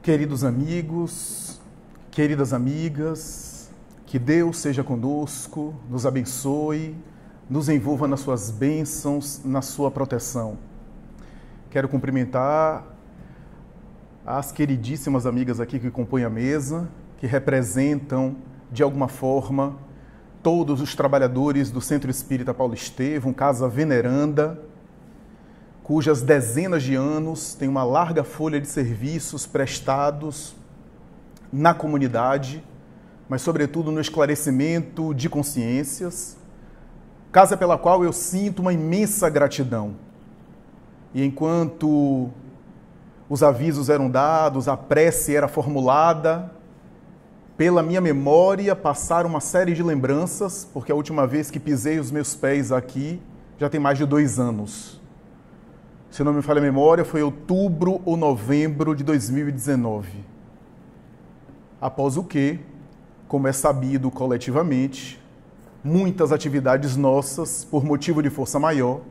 Queridos amigos, queridas amigas, que Deus seja conosco, nos abençoe, nos envolva nas suas bênçãos, na sua proteção. Quero cumprimentar as queridíssimas amigas aqui que compõem a mesa, que representam, de alguma forma, todos os trabalhadores do Centro Espírita Paulo Estevão, Casa Veneranda, cujas dezenas de anos têm uma larga folha de serviços prestados na comunidade, mas sobretudo no esclarecimento de consciências, casa pela qual eu sinto uma imensa gratidão. E enquanto os avisos eram dados, a prece era formulada, pela minha memória passaram uma série de lembranças, porque a última vez que pisei os meus pés aqui já tem mais de 2 anos. Se não me falha a memória, foi outubro ou novembro de 2019. Após o que, como é sabido coletivamente, muitas atividades nossas, por motivo de força maior,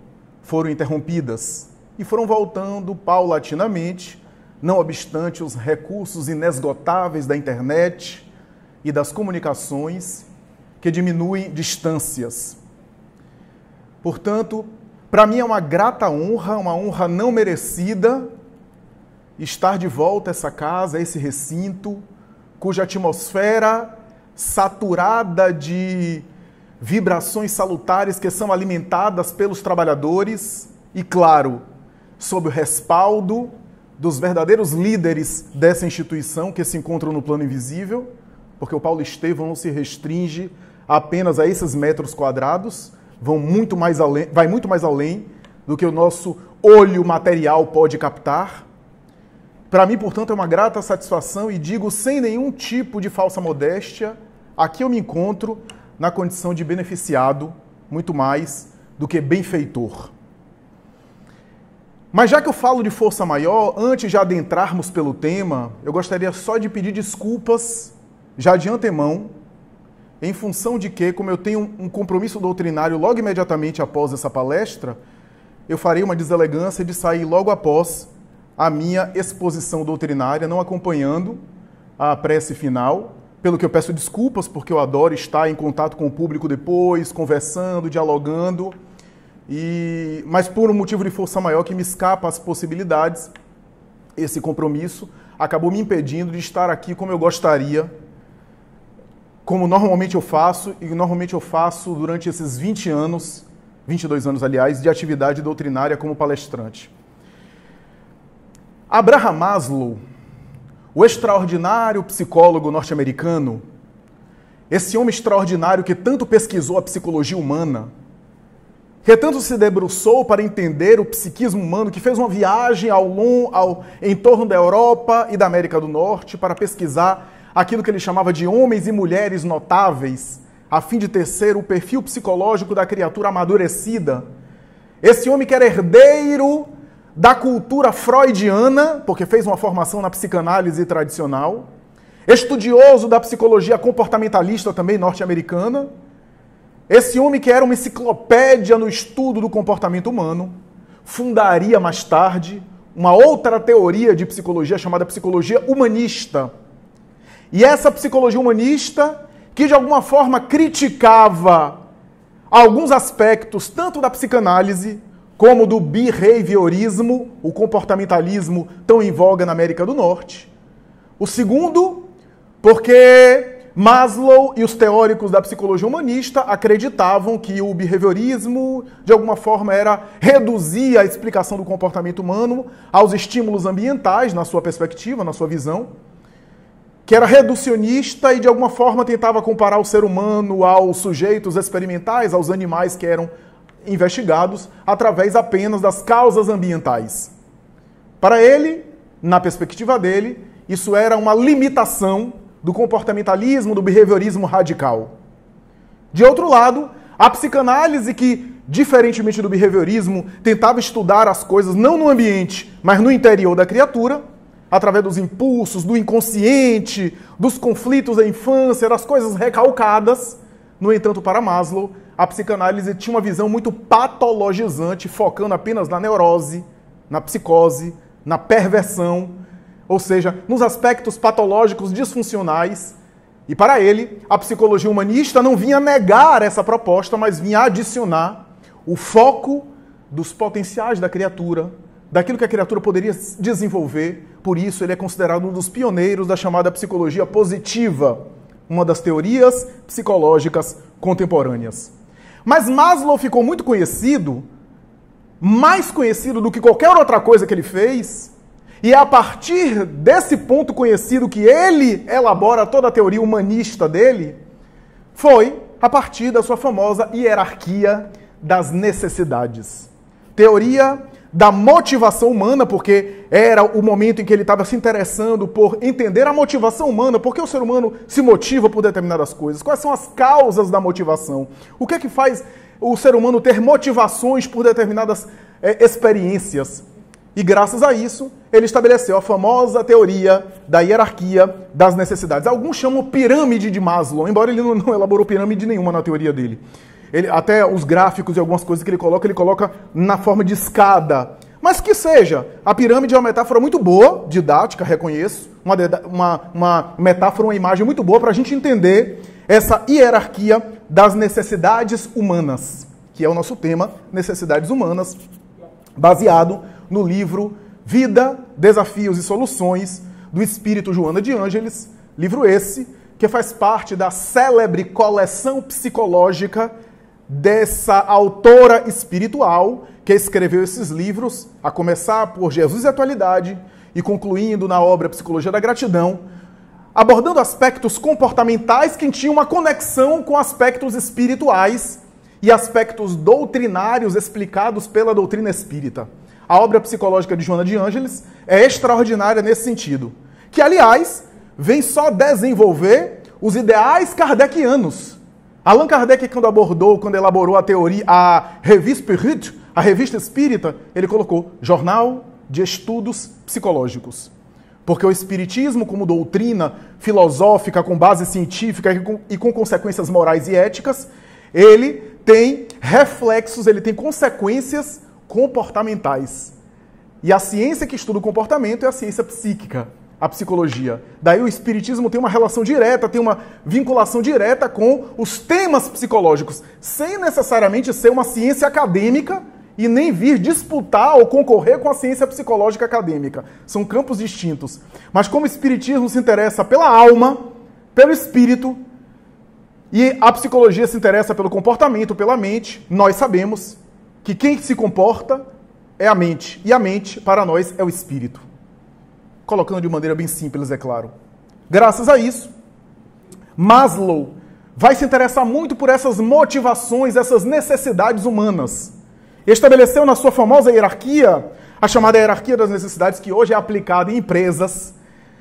foram interrompidas e foram voltando paulatinamente, não obstante os recursos inesgotáveis da internet e das comunicações que diminuem distâncias. Portanto, para mim é uma grata honra, uma honra não merecida, estar de volta a essa casa, a esse recinto, cuja atmosfera saturada de vibrações salutares que são alimentadas pelos trabalhadores e, claro, sob o respaldo dos verdadeiros líderes dessa instituição que se encontram no plano invisível, porque o Paulo Estevão não se restringe apenas a esses metros quadrados, vai muito mais além do que o nosso olho material pode captar. Para mim, portanto, é uma grata satisfação e digo sem nenhum tipo de falsa modéstia, aqui eu me encontro na condição de beneficiado, muito mais do que benfeitor. Mas já que eu falo de força maior, antes de adentrarmos pelo tema, eu gostaria só de pedir desculpas, já de antemão, em função de que, como eu tenho um compromisso doutrinário logo imediatamente após essa palestra, eu farei uma deselegância de sair logo após a minha exposição doutrinária, não acompanhando a prece final, pelo que eu peço desculpas, porque eu adoro estar em contato com o público depois, conversando, dialogando, mas por um motivo de força maior que me escapa as possibilidades, esse compromisso acabou me impedindo de estar aqui como eu gostaria, como normalmente eu faço, e normalmente eu faço durante esses 20 anos, 22 anos, aliás, de atividade doutrinária como palestrante. Abraham Maslow, o extraordinário psicólogo norte-americano, esse homem extraordinário que tanto pesquisou a psicologia humana, que tanto se debruçou para entender o psiquismo humano, que fez uma viagem em torno da Europa e da América do Norte para pesquisar aquilo que ele chamava de homens e mulheres notáveis, a fim de tecer o perfil psicológico da criatura amadurecida. Esse homem que era herdeiro da cultura freudiana, porque fez uma formação na psicanálise tradicional, estudioso da psicologia comportamentalista também norte-americana, esse homem que era uma enciclopédia no estudo do comportamento humano, fundaria mais tarde uma outra teoria de psicologia chamada psicologia humanista. E essa psicologia humanista, que de alguma forma criticava alguns aspectos tanto da psicanálise como do behaviorismo, o comportamentalismo tão em voga na América do Norte. O segundo, porque Maslow e os teóricos da psicologia humanista acreditavam que o behaviorismo, de alguma forma, reduzir a explicação do comportamento humano aos estímulos ambientais, na sua perspectiva, na sua visão, que era reducionista e, de alguma forma, tentava comparar o ser humano aos sujeitos experimentais, aos animais que eram investigados, através apenas das causas ambientais. Para ele, na perspectiva dele, isso era uma limitação do comportamentalismo, do behaviorismo radical. De outro lado, a psicanálise que, diferentemente do behaviorismo, tentava estudar as coisas não no ambiente, mas no interior da criatura, através dos impulsos, do inconsciente, dos conflitos da infância, das coisas recalcadas. No entanto, para Maslow, a psicanálise tinha uma visão muito patologizante, focando apenas na neurose, na psicose, na perversão, ou seja, nos aspectos patológicos disfuncionais. E para ele, a psicologia humanista não vinha negar essa proposta, mas vinha adicionar o foco dos potenciais da criatura, daquilo que a criatura poderia desenvolver. Por isso, ele é considerado um dos pioneiros da chamada psicologia positiva, uma das teorias psicológicas contemporâneas. Mas Maslow ficou muito conhecido, mais conhecido do que qualquer outra coisa que ele fez, e é a partir desse ponto conhecido que ele elabora toda a teoria humanista dele, foi a partir da sua famosa hierarquia das necessidades. Teoria da motivação humana, porque era o momento em que ele estava se interessando por entender a motivação humana, por que o ser humano se motiva por determinadas coisas, quais são as causas da motivação, o que é que faz o ser humano ter motivações por determinadas experiências. E graças a isso, ele estabeleceu a famosa teoria da hierarquia das necessidades. Alguns chamam pirâmide de Maslow, embora ele não elaborou pirâmide nenhuma na teoria dele. Até os gráficos e algumas coisas que ele coloca na forma de escada. Mas que seja, a pirâmide é uma metáfora muito boa, didática, reconheço, uma metáfora, uma imagem muito boa para a gente entender essa hierarquia das necessidades humanas, que é o nosso tema, necessidades humanas, baseado no livro Vida, Desafios e Soluções, do espírito Joana de Ângeles, livro esse que faz parte da célebre coleção psicológica dessa autora espiritual que escreveu esses livros, a começar por Jesus e a Atualidade e concluindo na obra Psicologia da Gratidão, abordando aspectos comportamentais que tinham uma conexão com aspectos espirituais e aspectos doutrinários explicados pela doutrina espírita. A obra psicológica de Joana de Ângeles é extraordinária nesse sentido, que, aliás, vem só desenvolver os ideais kardecianos. Allan Kardec, quando elaborou a teoria, a Revue Spirit, a revista espírita, ele colocou Jornal de Estudos Psicológicos. Porque o espiritismo, como doutrina filosófica com base científica e com consequências morais e éticas, ele tem reflexos, ele tem consequências comportamentais. E a ciência que estuda o comportamento é a ciência psíquica, a psicologia. Daí o espiritismo tem uma relação direta, tem uma vinculação direta com os temas psicológicos, sem necessariamente ser uma ciência acadêmica e nem vir disputar ou concorrer com a ciência psicológica acadêmica. São campos distintos. Mas como o espiritismo se interessa pela alma, pelo espírito, e a psicologia se interessa pelo comportamento, pela mente, nós sabemos que quem se comporta é a mente, e a mente, para nós, é o espírito. Colocando de maneira bem simples, é claro. Graças a isso, Maslow vai se interessar muito por essas motivações, essas necessidades humanas. Estabeleceu na sua famosa hierarquia, a chamada hierarquia das necessidades, que hoje é aplicada em empresas.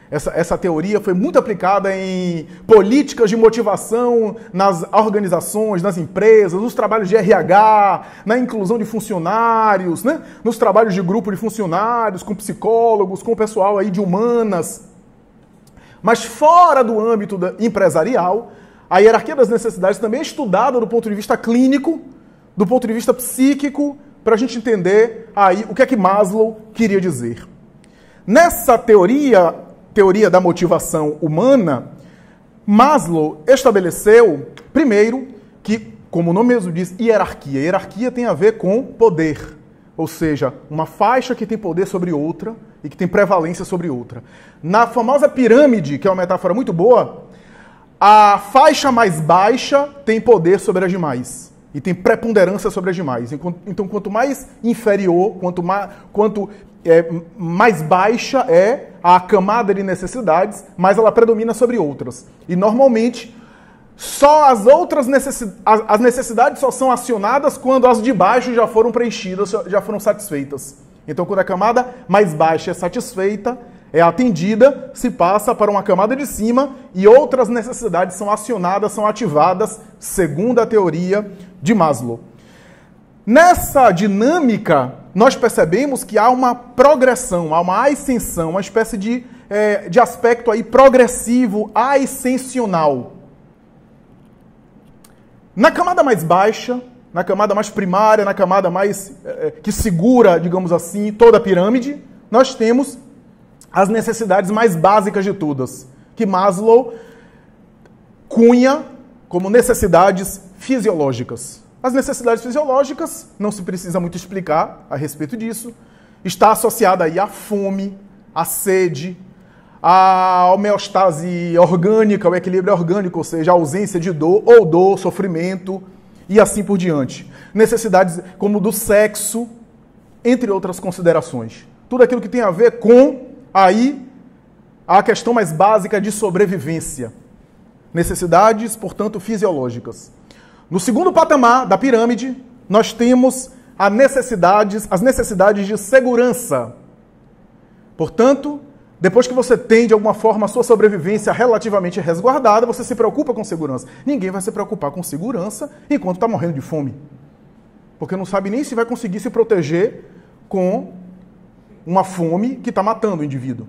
Essa teoria foi muito aplicada em políticas de motivação nas organizações, nas empresas, nos trabalhos de RH, na inclusão de funcionários, né? Nos trabalhos de grupo de funcionários, com psicólogos, com o pessoal aí de humanas. Mas fora do âmbito empresarial, a hierarquia das necessidades também é estudada do ponto de vista clínico, do ponto de vista psíquico, para a gente entender aí o que é que Maslow queria dizer. Nessa teoria da motivação humana, Maslow estabeleceu, primeiro, que, como o nome mesmo diz, hierarquia. Hierarquia tem a ver com poder, ou seja, uma faixa que tem poder sobre outra e que tem prevalência sobre outra. Na famosa pirâmide, que é uma metáfora muito boa, a faixa mais baixa tem poder sobre as demais e tem preponderância sobre as demais. Então, quanto mais inferior, quanto mais baixa é a camada de necessidades, mais ela predomina sobre outras. E, normalmente, só as necessidades só são acionadas quando as de baixo já foram preenchidas, já foram satisfeitas. Então, quando a camada mais baixa é satisfeita, é atendida, se passa para uma camada de cima e outras necessidades são acionadas, são ativadas, segundo a teoria de Maslow. Nessa dinâmica, nós percebemos que há uma progressão, há uma ascensão, uma espécie de aspecto aí progressivo, ascensional. Na camada mais baixa, na camada mais primária, na camada mais que segura, digamos assim, toda a pirâmide, nós temos as necessidades mais básicas de todas, que Maslow cunha como necessidades fisiológicas. As necessidades fisiológicas, não se precisa muito explicar a respeito disso, está associada aí à fome, à sede, à homeostase orgânica, o equilíbrio orgânico, ou seja, a ausência de dor, sofrimento e assim por diante. Necessidades como do sexo, entre outras considerações. Tudo aquilo que tem a ver com aí a questão mais básica de sobrevivência. Necessidades, portanto, fisiológicas. No segundo patamar da pirâmide, nós temos as necessidades de segurança. Portanto, depois que você tem, de alguma forma, a sua sobrevivência relativamente resguardada, você se preocupa com segurança. Ninguém vai se preocupar com segurança enquanto está morrendo de fome. Porque não sabe nem se vai conseguir se proteger com uma fome que está matando o indivíduo.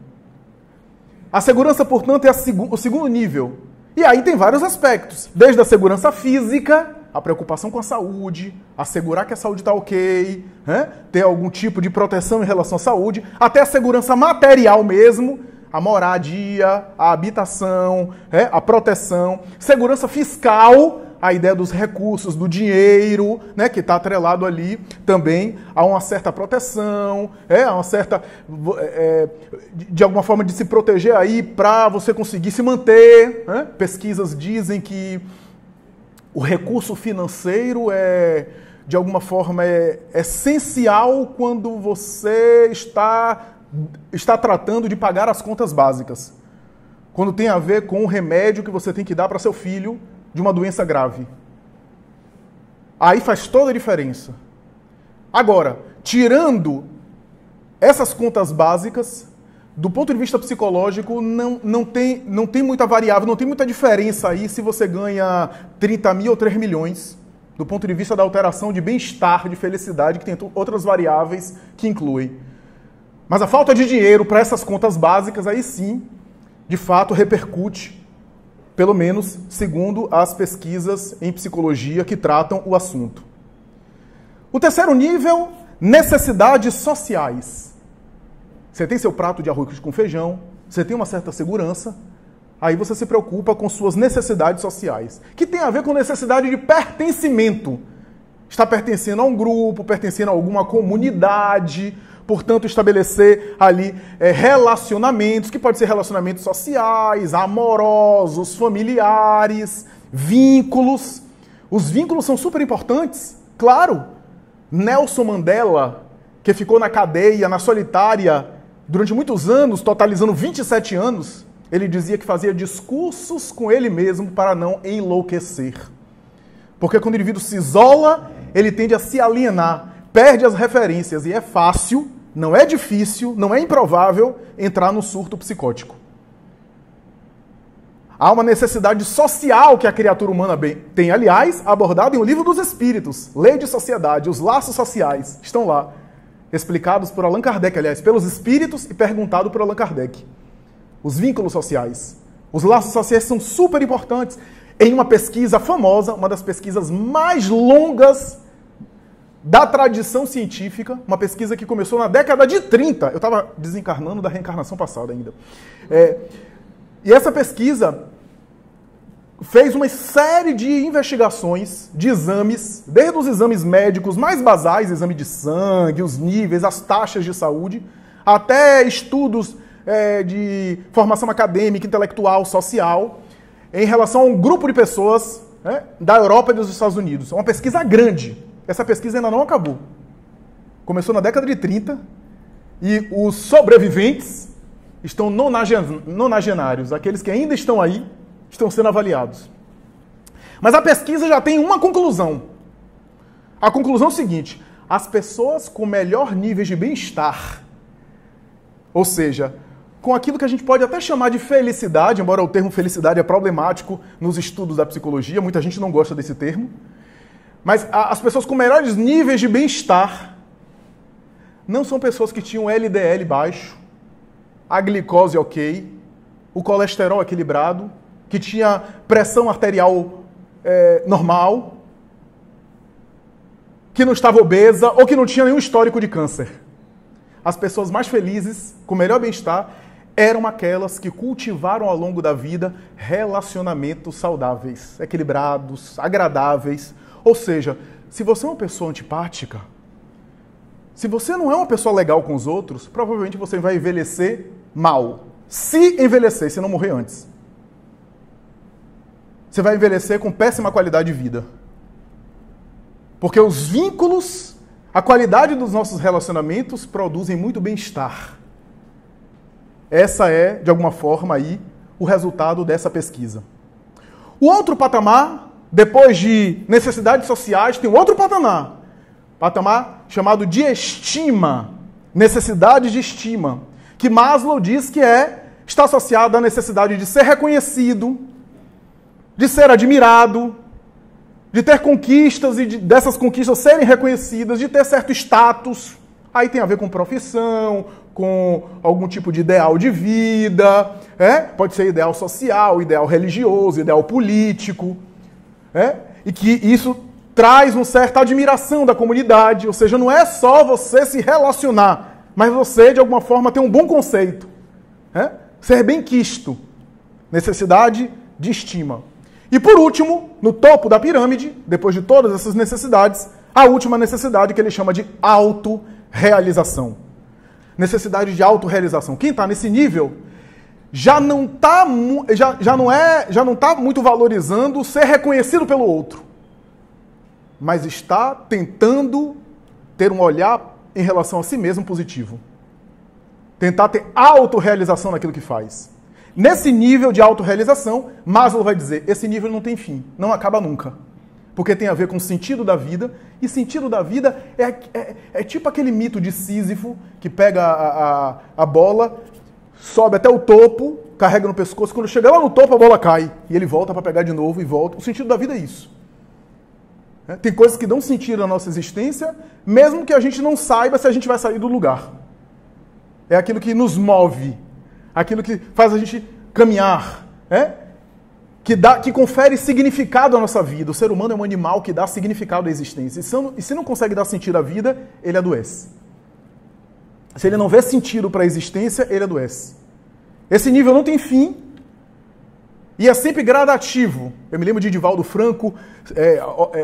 A segurança, portanto, é o segundo nível. E aí tem vários aspectos. Desde a segurança física, a preocupação com a saúde, assegurar que a saúde está ok, né? Ter algum tipo de proteção em relação à saúde, até a segurança material mesmo, a moradia, a habitação, a proteção, segurança fiscal, a ideia dos recursos, do dinheiro, né, que está atrelado ali também a uma certa proteção, a uma certa, de alguma forma, de se proteger aí para você conseguir se manter. Né? Pesquisas dizem que o recurso financeiro de alguma forma, é essencial quando você está tratando de pagar as contas básicas. Quando tem a ver com o remédio que você tem que dar para seu filho de uma doença grave. Aí faz toda a diferença. Agora, tirando essas contas básicas, do ponto de vista psicológico, não tem muita variável, não tem muita diferença aí se você ganha 30 mil ou 3 milhões, do ponto de vista da alteração de bem-estar, de felicidade, que tem outras variáveis que incluem. Mas a falta de dinheiro para essas contas básicas, aí sim, de fato, repercute, pelo menos segundo as pesquisas em psicologia que tratam o assunto. O terceiro nível, necessidades sociais. Você tem seu prato de arroz com feijão, você tem uma certa segurança, aí você se preocupa com suas necessidades sociais, que tem a ver com necessidade de pertencimento. Está pertencendo a um grupo, pertencendo a alguma comunidade, portanto, estabelecer ali relacionamentos, que podem ser relacionamentos sociais, amorosos, familiares, vínculos. Os vínculos são super importantes, claro. Nelson Mandela, que ficou na cadeia, na solitária, durante muitos anos, totalizando 27 anos, ele dizia que fazia discursos com ele mesmo para não enlouquecer. Porque quando o indivíduo se isola, ele tende a se alienar, perde as referências e é fácil, não é difícil, não é improvável entrar no surto psicótico. Há uma necessidade social que a criatura humana tem, aliás, abordada em O Livro dos Espíritos, Lei de Sociedade, os laços sociais, estão lá, explicados por Allan Kardec, aliás, pelos espíritos e perguntado por Allan Kardec. Os vínculos sociais. Os laços sociais são super importantes. Em uma pesquisa famosa, uma das pesquisas mais longas da tradição científica, uma pesquisa que começou na década de 30. Eu estava desencarnando da reencarnação passada ainda. E essa pesquisa fez uma série de investigações, de exames, desde os exames médicos mais basais, exame de sangue, os níveis, as taxas de saúde, até estudos de formação acadêmica, intelectual, social, em relação a um grupo de pessoas da Europa e dos Estados Unidos. É uma pesquisa grande. Essa pesquisa ainda não acabou. Começou na década de 30 e os sobreviventes estão nonagenários. Aqueles que ainda estão aí estão sendo avaliados. Mas a pesquisa já tem uma conclusão. A conclusão é o seguinte: as pessoas com melhor nível de bem-estar, ou seja, com aquilo que a gente pode até chamar de felicidade, embora o termo felicidade é problemático nos estudos da psicologia, muita gente não gosta desse termo, mas as pessoas com melhores níveis de bem-estar não são pessoas que tinham LDL baixo, a glicose ok, o colesterol equilibrado, que tinha pressão arterial normal, que não estava obesa ou que não tinha nenhum histórico de câncer. As pessoas mais felizes, com melhor bem-estar, eram aquelas que cultivaram ao longo da vida relacionamentos saudáveis, equilibrados, agradáveis. Ou seja, se você é uma pessoa antipática, se você não é uma pessoa legal com os outros, provavelmente você vai envelhecer mal. Se envelhecer, se não morrer antes. Você vai envelhecer com péssima qualidade de vida. Porque os vínculos, a qualidade dos nossos relacionamentos produzem muito bem-estar. Essa é, de alguma forma, aí, o resultado dessa pesquisa. O outro patamar, depois de necessidades sociais, tem um outro patamar chamado de estima, necessidade de estima, que Maslow diz que está associado à necessidade de ser reconhecido, de ser admirado, de ter conquistas e dessas conquistas serem reconhecidas, de ter certo status. Aí tem a ver com profissão, com algum tipo de ideal de vida, pode ser ideal social, ideal religioso, ideal político, e que isso traz uma certa admiração da comunidade, ou seja, não é só você se relacionar, mas você, de alguma forma, ter um bom conceito, ser bem-quisto, necessidade de estima. E por último, no topo da pirâmide, depois de todas essas necessidades, a última necessidade que ele chama de autorrealização. Necessidade de autorrealização. Quem está nesse nível já não está muito valorizando ser reconhecido pelo outro, mas está tentando ter um olhar em relação a si mesmo positivo. Tentar ter autorrealização naquilo que faz. Nesse nível de autorrealização, Maslow vai dizer, esse nível não tem fim, não acaba nunca. Porque tem a ver com o sentido da vida, e sentido da vida é tipo aquele mito de Sísifo, que pega a bola, sobe até o topo, carrega no pescoço, quando chega lá no topo a bola cai, e ele volta para pegar de novo e volta. O sentido da vida é isso. Tem coisas que dão sentido à nossa existência, mesmo que a gente não saiba se a gente vai sair do lugar. É aquilo que nos move, aquilo que faz a gente caminhar, que confere significado à nossa vida. O ser humano é um animal que dá significado à existência. E se não consegue dar sentido à vida, ele adoece. Se ele não vê sentido para a existência, ele adoece. Esse nível não tem fim e é sempre gradativo. Eu me lembro de Divaldo Franco,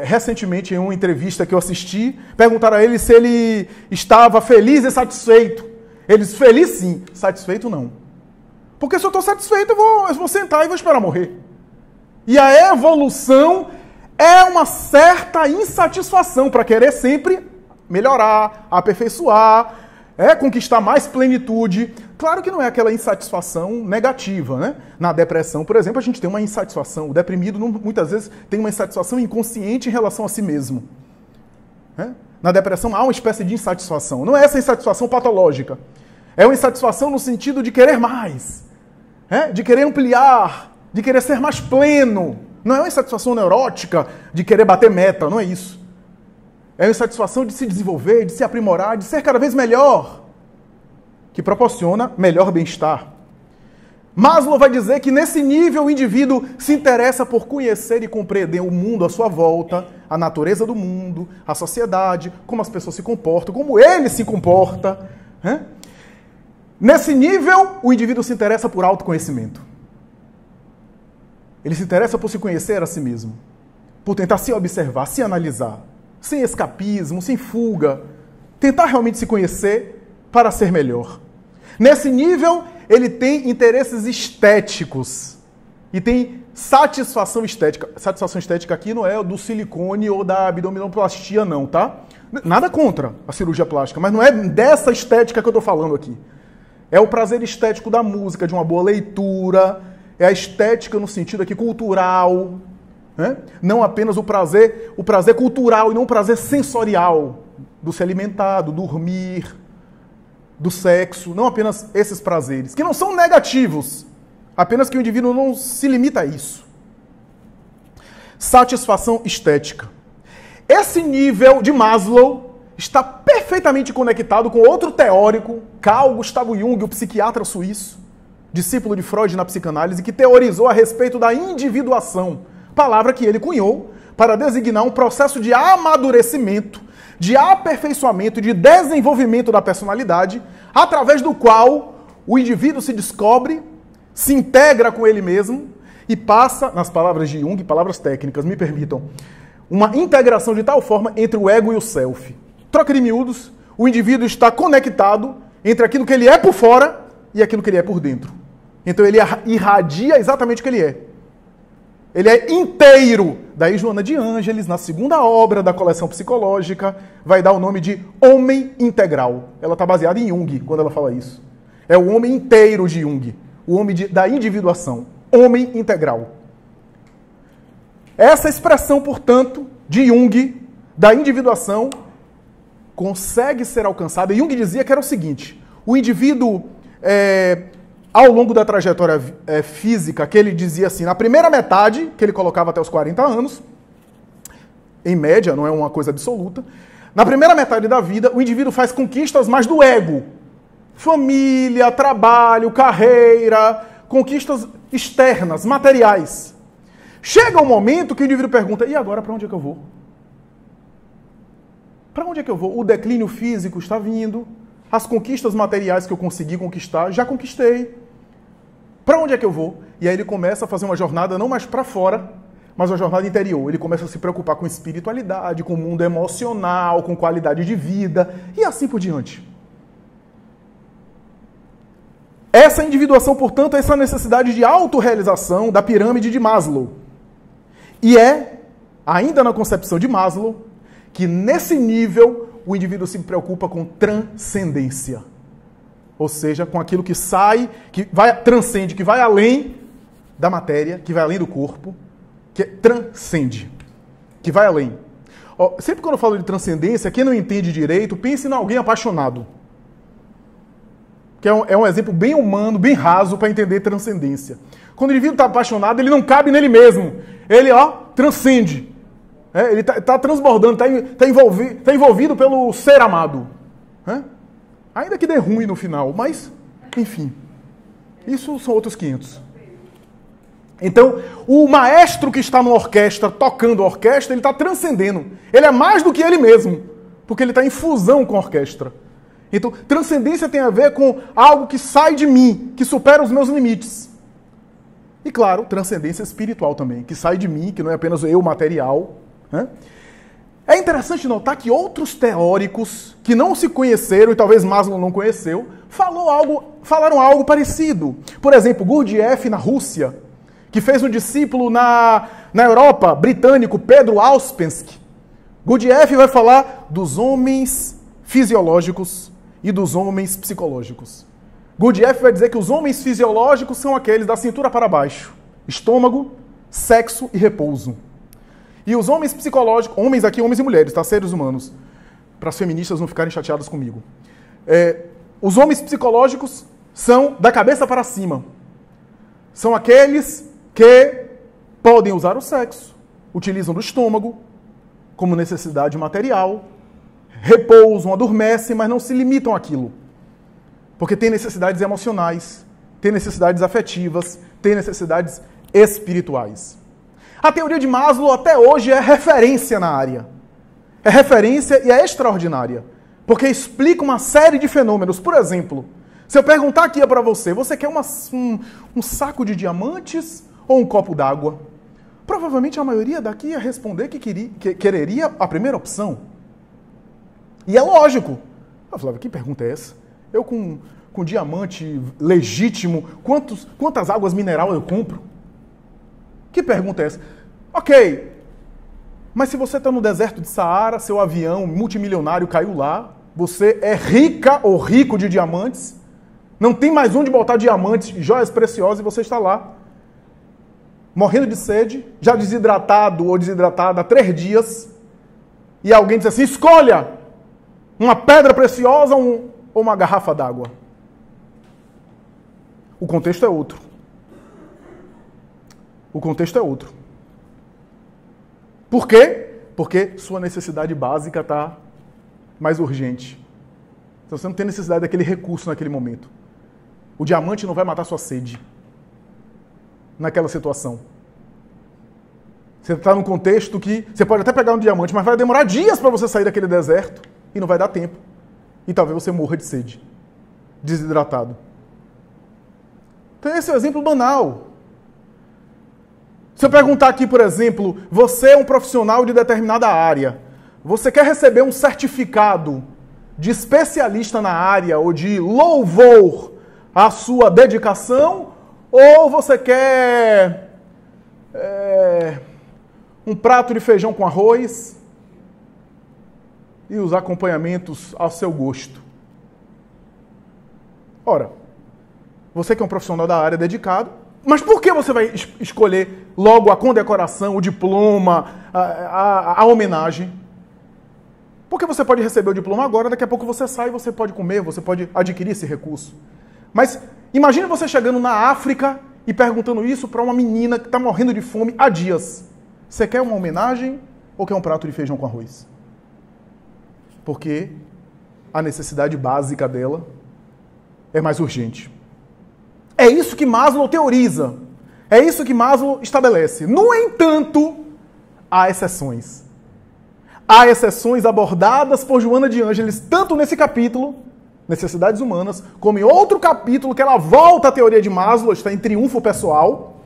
recentemente em uma entrevista que eu assisti, perguntaram a ele se ele estava feliz e satisfeito. Ele disse, feliz sim, satisfeito não. Porque se eu estou satisfeito, eu vou sentar e vou esperar morrer. E a evolução é uma certa insatisfação para querer sempre melhorar, aperfeiçoar, conquistar mais plenitude. Claro que não é aquela insatisfação negativa, né? Na depressão, por exemplo, a gente tem uma insatisfação. O deprimido muitas vezes tem uma insatisfação inconsciente em relação a si mesmo. Na depressão há uma espécie de insatisfação. Não é essa insatisfação patológica. É uma insatisfação no sentido de querer mais, de querer ampliar, de querer ser mais pleno. Não é uma insatisfação neurótica de querer bater meta, não é isso. É uma insatisfação de se desenvolver, de se aprimorar, de ser cada vez melhor, que proporciona melhor bem-estar. Maslow vai dizer que nesse nível o indivíduo se interessa por conhecer e compreender o mundo à sua volta, a natureza do mundo, a sociedade, como as pessoas se comportam, como ele se comporta. Nesse nível, o indivíduo se interessa por autoconhecimento. Ele se interessa por se conhecer a si mesmo, por tentar se observar, se analisar, sem escapismo, sem fuga, tentar realmente se conhecer para ser melhor. Nesse nível, ele tem interesses estéticos e tem satisfação estética. Satisfação estética aqui não é do silicone ou da abdominoplastia, não, tá? Nada contra a cirurgia plástica, mas não é dessa estética que eu estou falando aqui. É o prazer estético da música, de uma boa leitura, é a estética no sentido aqui cultural, não apenas o prazer cultural e não o prazer sensorial, do se alimentar, do dormir, do sexo, não apenas esses prazeres, que não são negativos, apenas que o indivíduo não se limita a isso. Satisfação estética. Esse nível de Maslow está perfeitamente conectado com outro teórico, Carl Gustav Jung, o psiquiatra suíço, discípulo de Freud na psicanálise, que teorizou a respeito da individuação, palavra que ele cunhou para designar um processo de amadurecimento, de aperfeiçoamento, de desenvolvimento da personalidade, através do qual o indivíduo se descobre, se integra com ele mesmo e passa, nas palavras de Jung, palavras técnicas, me permitam, uma integração de tal forma entre o ego e o self. Troca de miúdos, o indivíduo está conectado entre aquilo que ele é por fora e aquilo que ele é por dentro. Então ele irradia exatamente o que ele é. Ele é inteiro. Daí Joana de Ângeles, na segunda obra da coleção psicológica, vai dar o nome de homem integral. Ela está baseada em Jung, quando ela fala isso. É o homem inteiro de Jung. O homem da individuação. Homem integral. Essa expressão, portanto, de Jung, da individuação, consegue ser alcançada. E Jung dizia que era o seguinte: o indivíduo, ao longo da trajetória física, que ele dizia assim, na primeira metade, que ele colocava até os 40 anos, em média, não é uma coisa absoluta, na primeira metade da vida, o indivíduo faz conquistas mais do ego. Família, trabalho, carreira, conquistas externas, materiais. Chega um momento que o indivíduo pergunta, e agora para onde é que eu vou? Para onde é que eu vou? O declínio físico está vindo, as conquistas materiais que eu consegui conquistar, já conquistei. Para onde é que eu vou? E aí ele começa a fazer uma jornada não mais para fora, mas uma jornada interior. Ele começa a se preocupar com espiritualidade, com o mundo emocional, com qualidade de vida e assim por diante. Essa individuação, portanto, é essa necessidade de autorrealização da pirâmide de Maslow. E é, ainda na concepção de Maslow, que nesse nível o indivíduo se preocupa com transcendência. Ou seja, com aquilo que sai, transcende, que vai além da matéria, que vai além do corpo, que transcende, que vai além. Sempre quando eu falo de transcendência, quem não entende direito, pense em alguém apaixonado. Que é um exemplo bem humano, bem raso para entender transcendência. Quando o indivíduo está apaixonado, ele não cabe nele mesmo. Ele, transcende. Ele está transbordando, está envolvido pelo ser amado. Ainda que dê ruim no final, mas, enfim. Isso são outros 500. Então, o maestro que está numa orquestra, tocando a orquestra, ele está transcendendo. Ele é mais do que ele mesmo, porque ele está em fusão com a orquestra. Então, transcendência tem a ver com algo que sai de mim, que supera os meus limites. E, claro, transcendência espiritual também, que sai de mim, que não é apenas eu material. É interessante notar que outros teóricos que não se conheceram, e talvez Maslow não conheceu, falaram algo parecido. Por exemplo, Gurdjieff, na Rússia, que fez um discípulo na Europa, britânico, Pedro Ouspensky. Gurdjieff vai falar dos homens fisiológicos e dos homens psicológicos. Gurdjieff vai dizer que os homens fisiológicos são aqueles da cintura para baixo. Estômago, sexo e repouso. E os homens psicológicos, homens aqui, homens e mulheres, tá? Seres humanos. Para as feministas não ficarem chateadas comigo. Os homens psicológicos são da cabeça para cima. São aqueles que podem usar o sexo, utilizam do estômago como necessidade material, repousam, adormecem, mas não se limitam àquilo. Porque tem necessidades emocionais, tem necessidades afetivas, tem necessidades espirituais. A teoria de Maslow até hoje é referência na área. É referência e é extraordinária. Porque explica uma série de fenômenos. Por exemplo, se eu perguntar aqui para você, você quer um saco de diamantes ou um copo d'água? Provavelmente a maioria daqui ia responder que quereria a primeira opção. E é lógico. Eu falava, que pergunta é essa? Eu com diamante legítimo, quantas águas minerais eu compro? Que pergunta é essa? Ok, mas se você está no deserto de Saara, seu avião multimilionário caiu lá, você é rica ou rico de diamantes, não tem mais onde botar diamantes, joias preciosas, e você está lá, morrendo de sede, já desidratado ou desidratada há 3 dias, e alguém diz assim, escolha uma pedra preciosa ou uma garrafa d'água. O contexto é outro. O contexto é outro. Por quê? Porque sua necessidade básica está mais urgente. Então você não tem necessidade daquele recurso naquele momento. O diamante não vai matar sua sede naquela situação. Você está num contexto que você pode até pegar um diamante, mas vai demorar dias para você sair daquele deserto e não vai dar tempo. E talvez você morra de sede, desidratado. Então esse é o exemplo banal. Se eu perguntar aqui, por exemplo, você é um profissional de determinada área, você quer receber um certificado de especialista na área ou de louvor à sua dedicação, ou você quer um prato de feijão com arroz e os acompanhamentos ao seu gosto? Ora, você que é um profissional da área dedicado, mas por que você vai escolher logo a condecoração, o diploma, a homenagem? Porque você pode receber o diploma agora, daqui a pouco você sai, você pode comer, você pode adquirir esse recurso. Mas imagine você chegando na África e perguntando isso para uma menina que está morrendo de fome há dias. Você quer uma homenagem ou quer um prato de feijão com arroz? Porque a necessidade básica dela é mais urgente. É isso que Maslow teoriza. É isso que Maslow estabelece. No entanto, há exceções. Há exceções abordadas por Joana de Ângeles, tanto nesse capítulo, Necessidades Humanas, como em outro capítulo que ela volta à teoria de Maslow, está em Triunfo Pessoal,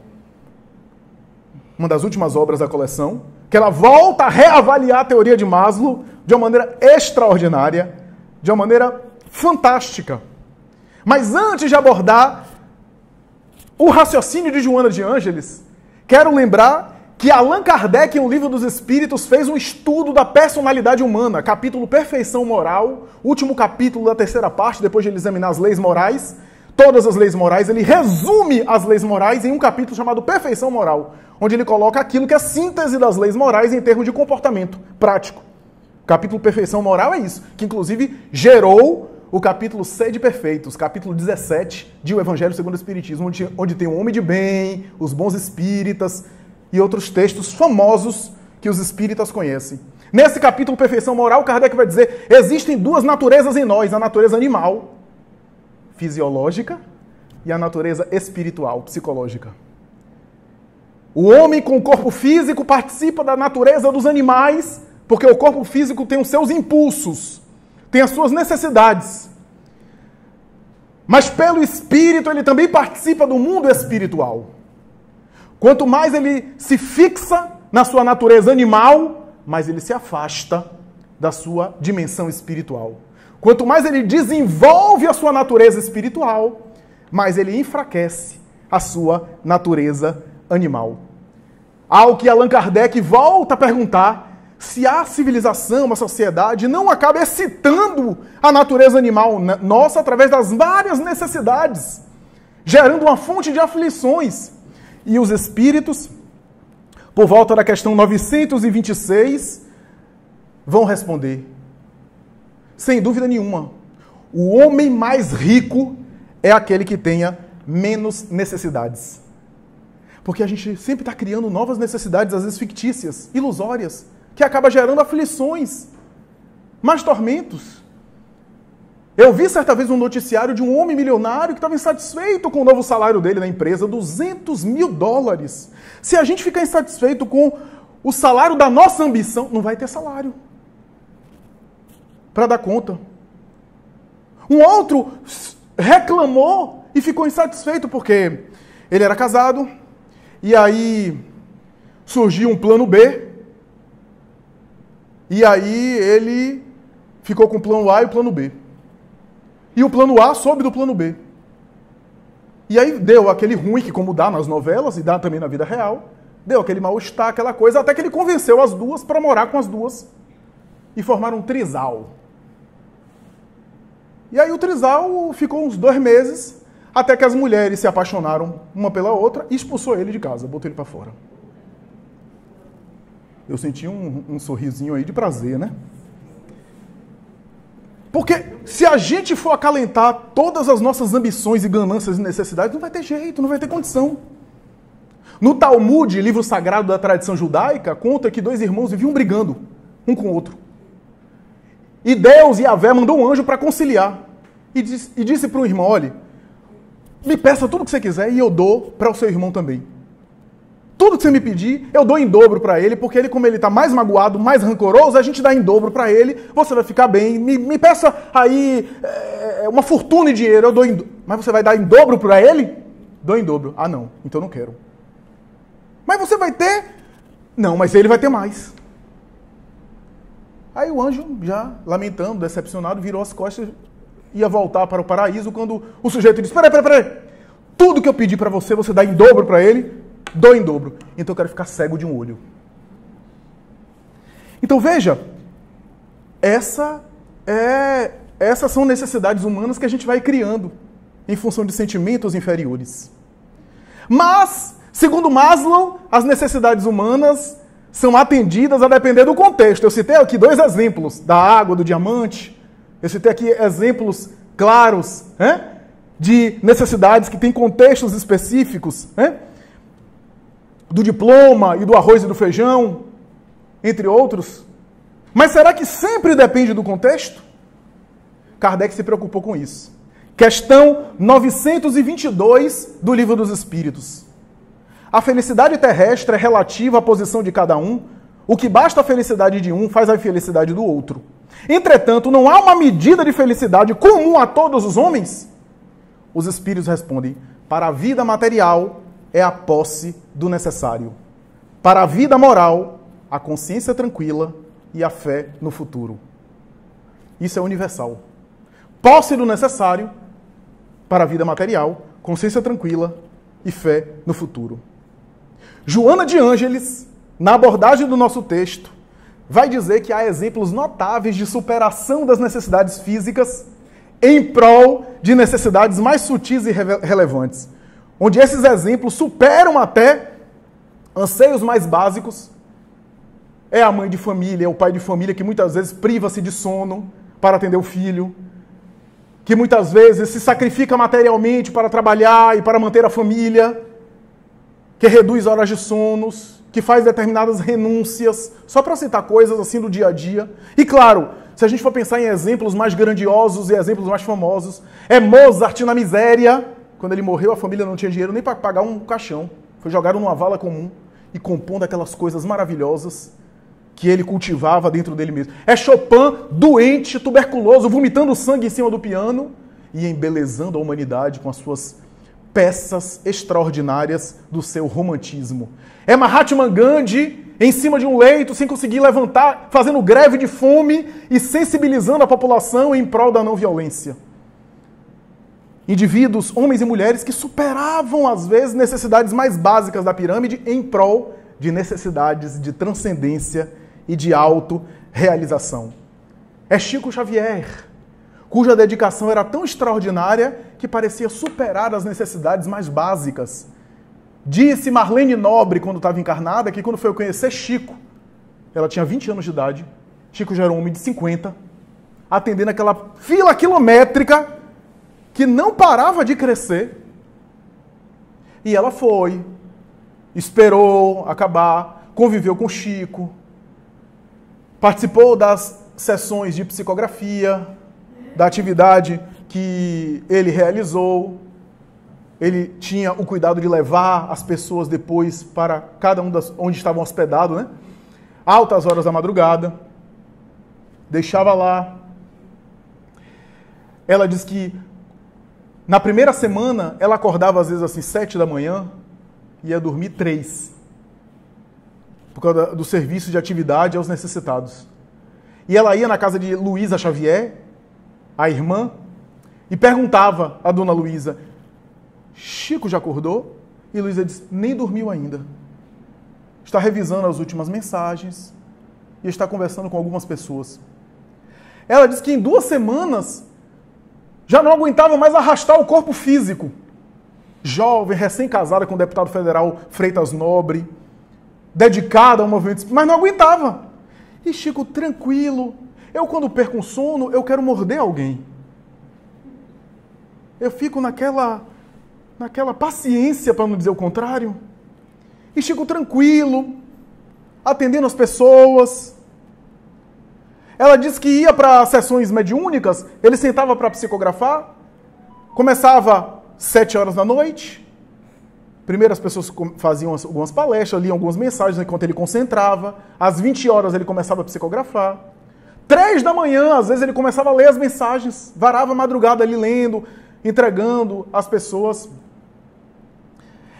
uma das últimas obras da coleção, que ela volta a reavaliar a teoria de Maslow de uma maneira extraordinária, de uma maneira fantástica. Mas antes de abordar o raciocínio de Joana de Ângeles, quero lembrar que Allan Kardec, em O Livro dos Espíritos, fez um estudo da personalidade humana, capítulo Perfeição Moral, último capítulo da terceira parte, depois de ele examinar as leis morais, todas as leis morais, ele resume as leis morais em um capítulo chamado Perfeição Moral, onde ele coloca aquilo que é a síntese das leis morais em termos de comportamento prático. O capítulo Perfeição Moral é isso, que inclusive gerou o capítulo Sede Perfeitos, capítulo 17 de O Evangelho segundo o Espiritismo, onde tem o homem de bem, os bons espíritas e outros textos famosos que os espíritas conhecem. Nesse capítulo Perfeição Moral, Kardec vai dizer: existem duas naturezas em nós, a natureza animal, fisiológica, e a natureza espiritual, psicológica. O homem com o corpo físico participa da natureza dos animais, porque o corpo físico tem os seus impulsos, tem as suas necessidades. Mas pelo espírito ele também participa do mundo espiritual. Quanto mais ele se fixa na sua natureza animal, mais ele se afasta da sua dimensão espiritual. Quanto mais ele desenvolve a sua natureza espiritual, mais ele enfraquece a sua natureza animal. Ao que Allan Kardec volta a perguntar se a civilização, a sociedade, não acaba excitando a natureza animal nossa através das várias necessidades, gerando uma fonte de aflições. E os espíritos, por volta da questão 926, vão responder: sem dúvida nenhuma, o homem mais rico é aquele que tenha menos necessidades. Porque a gente sempre está criando novas necessidades, às vezes fictícias, ilusórias, que acaba gerando aflições, mais tormentos. Eu vi certa vez um noticiário de um homem milionário que estava insatisfeito com o novo salário dele na empresa, $200 mil. Se a gente ficar insatisfeito com o salário da nossa ambição, não vai ter salário para dar conta. Um outro reclamou e ficou insatisfeito porque ele era casado e aí surgiu um plano B e aí ele ficou com o plano A e o plano B. E o plano A soube do plano B. E aí deu aquele ruim, que como dá nas novelas e dá também na vida real, deu aquele mal-estar, aquela coisa, até que ele convenceu as duas para morar com as duas e formaram um trisal. E aí o trisal ficou uns 2 meses, até que as mulheres se apaixonaram uma pela outra e expulsou ele de casa, botou ele para fora. Eu senti um sorrisinho aí de prazer, né? Porque se a gente for acalentar todas as nossas ambições e ganâncias e necessidades, não vai ter jeito, não vai ter condição. No Talmud, livro sagrado da tradição judaica, conta que 2 irmãos viviam brigando um com o outro. E Deus, Yahvé, mandou um anjo para conciliar. E disse para o irmão: olha, me peça tudo o que você quiser e eu dou para o seu irmão também. Tudo que você me pedir, eu dou em dobro para ele, porque ele, como ele está mais magoado, mais rancoroso, a gente dá em dobro para ele, você vai ficar bem. Me peça aí uma fortuna em dinheiro, eu dou em dobro. Mas você vai dar em dobro para ele? dou em dobro. Ah, não, então não quero. Mas você vai ter? Não, mas ele vai ter mais. Aí o anjo, já lamentando, decepcionado, virou as costas, ia voltar para o paraíso, quando o sujeito disse, peraí, tudo que eu pedi para você, você dá em dobro para ele, dou em dobro. Então eu quero ficar cego de um olho. Então veja, essas são necessidades humanas que a gente vai criando em função de sentimentos inferiores. Mas, segundo Maslow, as necessidades humanas são atendidas a depender do contexto. Eu citei aqui 2 exemplos, da água, do diamante. Eu citei aqui exemplos claros de necessidades que têm contextos específicos, do diploma e do arroz e do feijão, entre outros. Mas será que sempre depende do contexto? Kardec se preocupou com isso. Questão 922 do Livro dos Espíritos. A felicidade terrestre é relativa à posição de cada um. O que basta a felicidade de um faz a infelicidade do outro. Entretanto, não há uma medida de felicidade comum a todos os homens? Os Espíritos respondem, para a vida material é a posse do necessário. Para a vida moral, a consciência tranquila e a fé no futuro. Isso é universal. Posse do necessário para a vida material, consciência tranquila e fé no futuro. Joana de Ângeles, na abordagem do nosso texto, vai dizer que há exemplos notáveis de superação das necessidades físicas em prol de necessidades mais sutis e relevantes, onde esses exemplos superam até anseios mais básicos. É a mãe de família, é o pai de família que muitas vezes priva-se de sono para atender o filho, que muitas vezes se sacrifica materialmente para trabalhar e para manter a família, que reduz horas de sonos, que faz determinadas renúncias, só para citar coisas assim do dia a dia. E claro, se a gente for pensar em exemplos mais grandiosos e exemplos mais famosos, é Mozart na miséria. Quando ele morreu, a família não tinha dinheiro nem para pagar um caixão. Foi jogado numa vala comum e compondo aquelas coisas maravilhosas que ele cultivava dentro dele mesmo. É Chopin, doente, tuberculoso, vomitando sangue em cima do piano e embelezando a humanidade com as suas peças extraordinárias do seu romantismo. É Mahatma Gandhi em cima de um leito, sem conseguir levantar, fazendo greve de fome e sensibilizando a população em prol da não violência. Indivíduos, homens e mulheres, que superavam, às vezes, necessidades mais básicas da pirâmide em prol de necessidades de transcendência e de autorrealização. É Chico Xavier, cuja dedicação era tão extraordinária que parecia superar as necessidades mais básicas. Disse Marlene Nobre, quando estava encarnada, que quando foi conhecer Chico, ela tinha 20 anos de idade, Chico já era um homem de 50, atendendo aquela fila quilométrica que não parava de crescer. E ela foi, esperou acabar, conviveu com Chico, participou das sessões de psicografia, da atividade que ele realizou. Ele tinha o cuidado de levar as pessoas depois para cada um onde estavam hospedados, né? Altas horas da madrugada. Deixava lá. Ela diz que na primeira semana ela acordava às vezes assim 7 da manhã e ia dormir 3. Por causa do serviço de atividade aos necessitados. E ela ia na casa de Luísa Xavier, a irmã, e perguntava a dona Luísa, Chico já acordou? E Luísa disse, nem dormiu ainda. Está revisando as últimas mensagens e está conversando com algumas pessoas. Ela disse que em 2 semanas já não aguentava mais arrastar o corpo físico. Jovem, recém-casada com o deputado federal Freitas Nobre, dedicada ao movimento, mas não aguentava. E Chico, tranquilo, eu quando perco um sono, eu quero morder alguém. Eu fico naquela paciência, para não dizer o contrário. E Chico tranquilo, atendendo as pessoas. Ela disse que ia para sessões mediúnicas, ele sentava para psicografar, começava 7 horas da noite. Primeiro as pessoas faziam algumas palestras, liam algumas mensagens enquanto ele concentrava. Às 20 horas ele começava a psicografar. 3 da manhã, às vezes ele começava a ler as mensagens, varava a madrugada ali lendo, entregando às pessoas.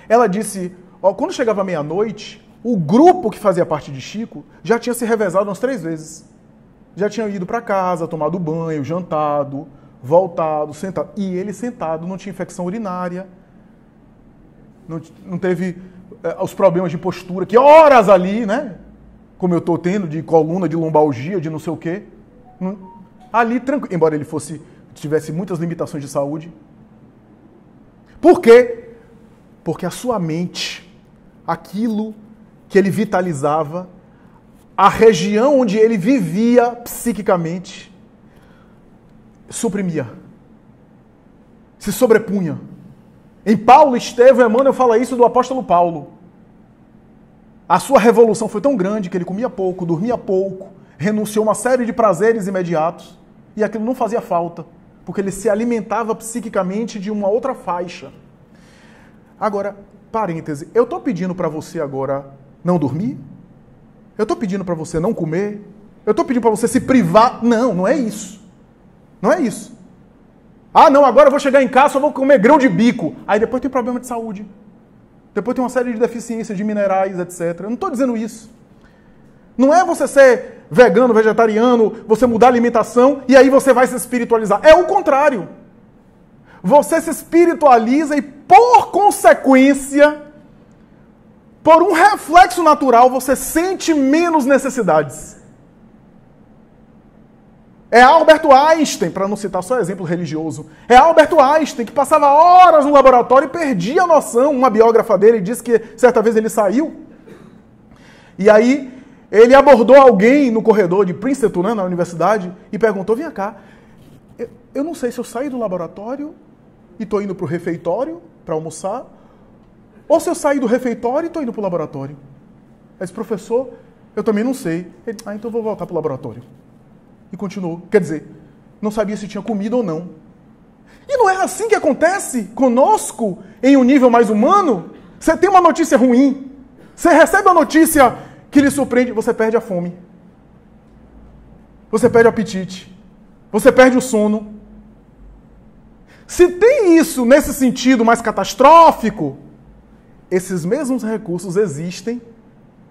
Ela disse, ó, quando chegava meia-noite, o grupo que fazia parte de Chico já tinha se revezado umas 3 vezes. Já tinha ido para casa, tomado banho, jantado, voltado, sentado. E ele sentado, não tinha infecção urinária, não teve os problemas de postura, que horas ali, né? Como eu estou tendo, de coluna, de lombalgia, de não sei o quê. Ali, tranquilo, embora ele tivesse muitas limitações de saúde. Por quê? Porque a sua mente, aquilo que ele vitalizava, a região onde ele vivia psiquicamente, suprimia, se sobrepunha. Em Paulo, Estevão e Emmanuel fala isso do apóstolo Paulo. A sua revolução foi tão grande que ele comia pouco, dormia pouco, renunciou a uma série de prazeres imediatos, e aquilo não fazia falta, porque ele se alimentava psiquicamente de uma outra faixa. Agora, parêntese, eu estou pedindo para você agora não dormir? Eu estou pedindo para você não comer? Eu estou pedindo para você se privar? Não, não é isso. Não é isso. Ah, não, agora eu vou chegar em casa, só vou comer grão de bico. Aí depois tem problema de saúde. Depois tem uma série de deficiências de minerais, etc. Eu não estou dizendo isso. Não é você ser vegano, vegetariano, você mudar a alimentação e aí você vai se espiritualizar. É o contrário. Você se espiritualiza e, por consequência, por um reflexo natural, você sente menos necessidades. É Albert Einstein, para não citar só exemplo religioso, é Albert Einstein que passava horas no laboratório e perdia a noção. Uma biógrafa dele disse que certa vez ele saiu e aí ele abordou alguém no corredor de Princeton, né, na universidade, e perguntou, vem cá, eu não sei se eu saí do laboratório e estou indo para o refeitório para almoçar, ou se eu saí do refeitório e estou indo para o laboratório. Ele disse, professor, eu também não sei. Ele, então eu vou voltar para o laboratório. E continuou. Quer dizer, não sabia se tinha comida ou não. E não é assim que acontece conosco em um nível mais humano? Você tem uma notícia ruim, você recebe uma notícia que lhe surpreende, você perde a fome. Você perde o apetite. Você perde o sono. Se tem isso nesse sentido mais catastrófico, esses mesmos recursos existem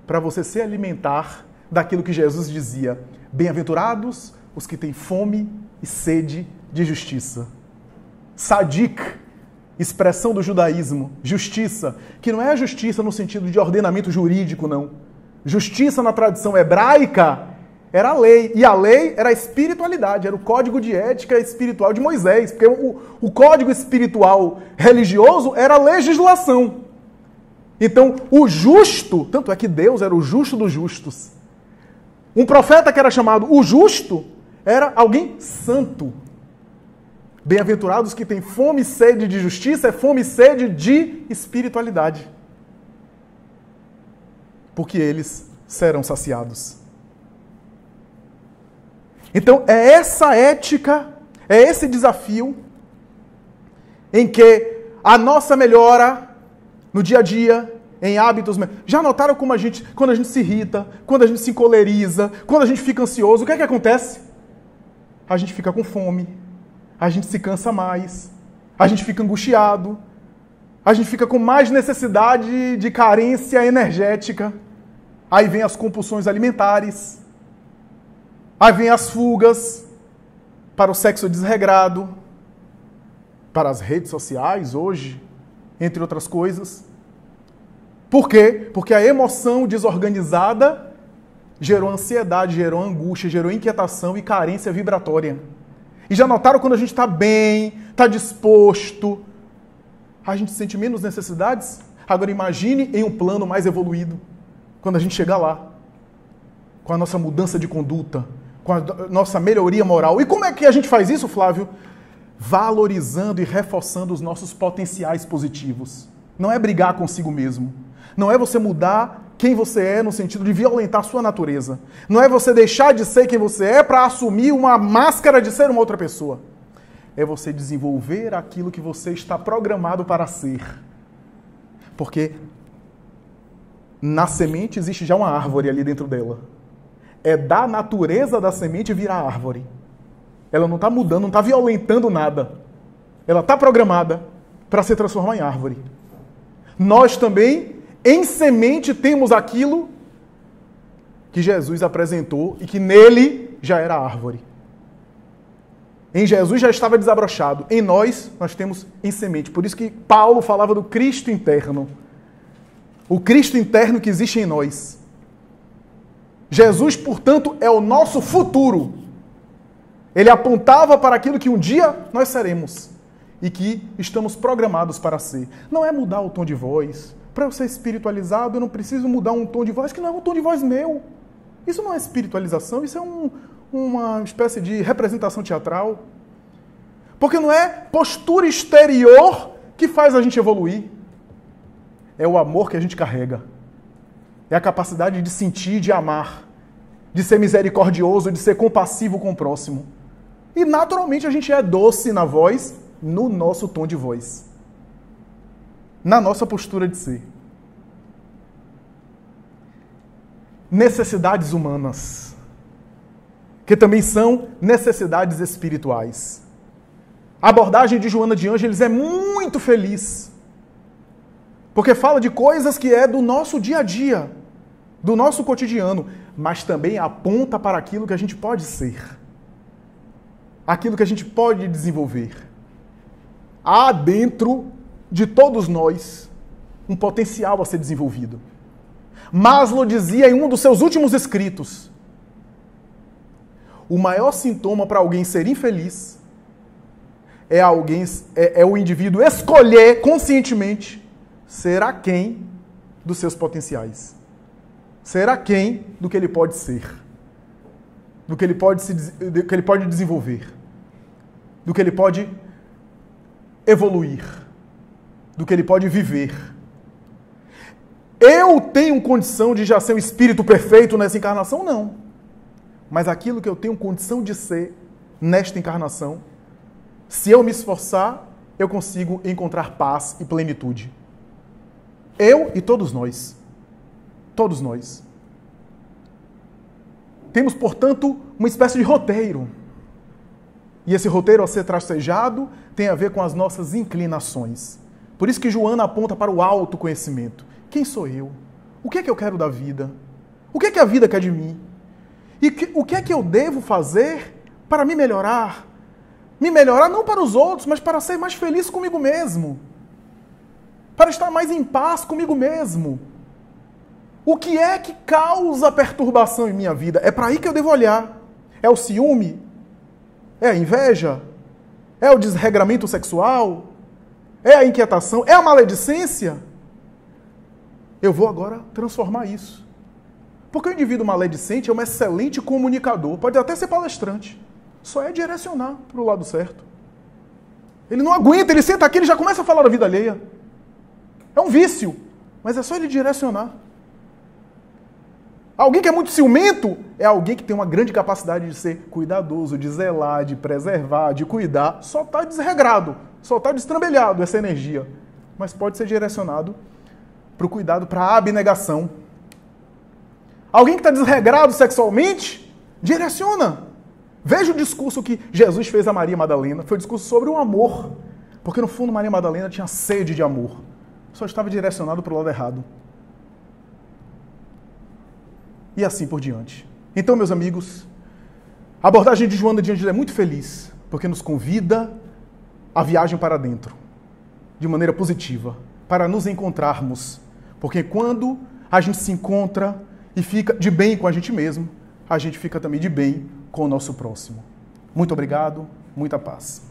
para você se alimentar daquilo que Jesus dizia. Bem-aventurados os que têm fome e sede de justiça. Sadik, expressão do judaísmo, justiça, que não é a justiça no sentido de ordenamento jurídico, não. Justiça na tradição hebraica era a lei, e a lei era a espiritualidade, era o código de ética espiritual de Moisés, porque o código espiritual religioso era a legislação. Então, o justo, tanto é que Deus era o justo dos justos. Um profeta que era chamado o justo era alguém santo. Bem-aventurados que têm fome e sede de justiça, é fome e sede de espiritualidade. Porque eles serão saciados. Então, é essa ética, é esse desafio em que a nossa melhora no dia a dia, em hábitos... Já notaram como quando a gente se irrita, quando a gente se encoleriza, quando a gente fica ansioso, o que é que acontece? A gente fica com fome, a gente se cansa mais, a gente fica angustiado, a gente fica com mais necessidade de carência energética, aí vem as compulsões alimentares, aí vem as fugas para o sexo desregrado, para as redes sociais hoje, entre outras coisas. Por quê? Porque a emoção desorganizada gerou ansiedade, gerou angústia, gerou inquietação e carência vibratória. E já notaram quando a gente está bem, está disposto, a gente sente menos necessidades? Agora imagine em um plano mais evoluído, quando a gente chegar lá, com a nossa mudança de conduta, com a nossa melhoria moral. E como é que a gente faz isso, Flávio? Valorizando e reforçando os nossos potenciais positivos. Não é brigar consigo mesmo. Não é você mudar quem você é no sentido de violentar a sua natureza. Não é você deixar de ser quem você é para assumir uma máscara de ser uma outra pessoa. É você desenvolver aquilo que você está programado para ser. Porque na semente existe já uma árvore ali dentro dela. É da natureza da semente virar árvore. Ela não está mudando, não está violentando nada. Ela está programada para se transformar em árvore. nós também, em semente, temos aquilo que Jesus apresentou e que nele já era árvore. Em Jesus já estava desabrochado. Em nós temos em semente. Por isso que Paulo falava do Cristo interno. O Cristo interno que existe em nós. Jesus, portanto, é o nosso futuro. Ele apontava para aquilo que um dia nós seremos e que estamos programados para ser. Não é mudar o tom de voz. Para eu ser espiritualizado, eu não preciso mudar um tom de voz que não é um tom de voz meu. Isso não é espiritualização, isso é uma espécie de representação teatral. Porque não é postura exterior que faz a gente evoluir. É o amor que a gente carrega. É a capacidade de sentir, de amar, de ser misericordioso, de ser compassivo com o próximo. E naturalmente a gente é doce na voz, no nosso tom de voz. Na nossa postura de ser. Necessidades humanas, que também são necessidades espirituais. A abordagem de Joana de Ângeles é muito feliz, porque fala de coisas que é do nosso dia a dia, do nosso cotidiano, mas também aponta para aquilo que a gente pode ser, aquilo que a gente pode desenvolver. Há dentro de todos nós um potencial a ser desenvolvido. Maslow dizia em um dos seus últimos escritos: o maior sintoma para alguém ser infeliz é o indivíduo escolher conscientemente ser aquém dos seus potenciais. Ser aquém do que ele pode ser. Do que ele pode desenvolver. Do que ele pode evoluir. Do que ele pode viver. Eu tenho condição de já ser um espírito perfeito nessa encarnação? Não. Mas aquilo que eu tenho condição de ser nesta encarnação, se eu me esforçar, eu consigo encontrar paz e plenitude. Eu e todos nós. Todos nós. Temos, portanto, uma espécie de roteiro. E esse roteiro, a ser tracejado, tem a ver com as nossas inclinações. Por isso que Joana aponta para o autoconhecimento. Quem sou eu? O que é que eu quero da vida? O que é que a vida quer de mim? E o que é que eu devo fazer para me melhorar? Me melhorar não para os outros, mas para ser mais feliz comigo mesmo. Para estar mais em paz comigo mesmo. O que é que causa perturbação em minha vida? É para aí que eu devo olhar. É o ciúme? É a inveja? É o desregramento sexual? É a inquietação? É a maledicência? Eu vou agora transformar isso. Porque o indivíduo maledicente é um excelente comunicador, pode até ser palestrante. Só é direcionar para o lado certo. Ele não aguenta, ele senta aqui e já começa a falar da vida alheia. É um vício, mas é só ele direcionar. Alguém que é muito ciumento é alguém que tem uma grande capacidade de ser cuidadoso, de zelar, de preservar, de cuidar. Só está desregrado, só está destrambelhado essa energia. Mas pode ser direcionado para o cuidado, para a abnegação. Alguém que está desregrado sexualmente, direciona. Veja o discurso que Jesus fez a Maria Madalena. Foi um discurso sobre o amor. Porque no fundo Maria Madalena tinha sede de amor. Só estava direcionado para o lado errado. E assim por diante. Então, meus amigos, a abordagem de Joana de Ângeles é muito feliz, porque nos convida à viagem para dentro, de maneira positiva, para nos encontrarmos. Porque quando a gente se encontra e fica de bem com a gente mesmo, a gente fica também de bem com o nosso próximo. Muito obrigado, muita paz.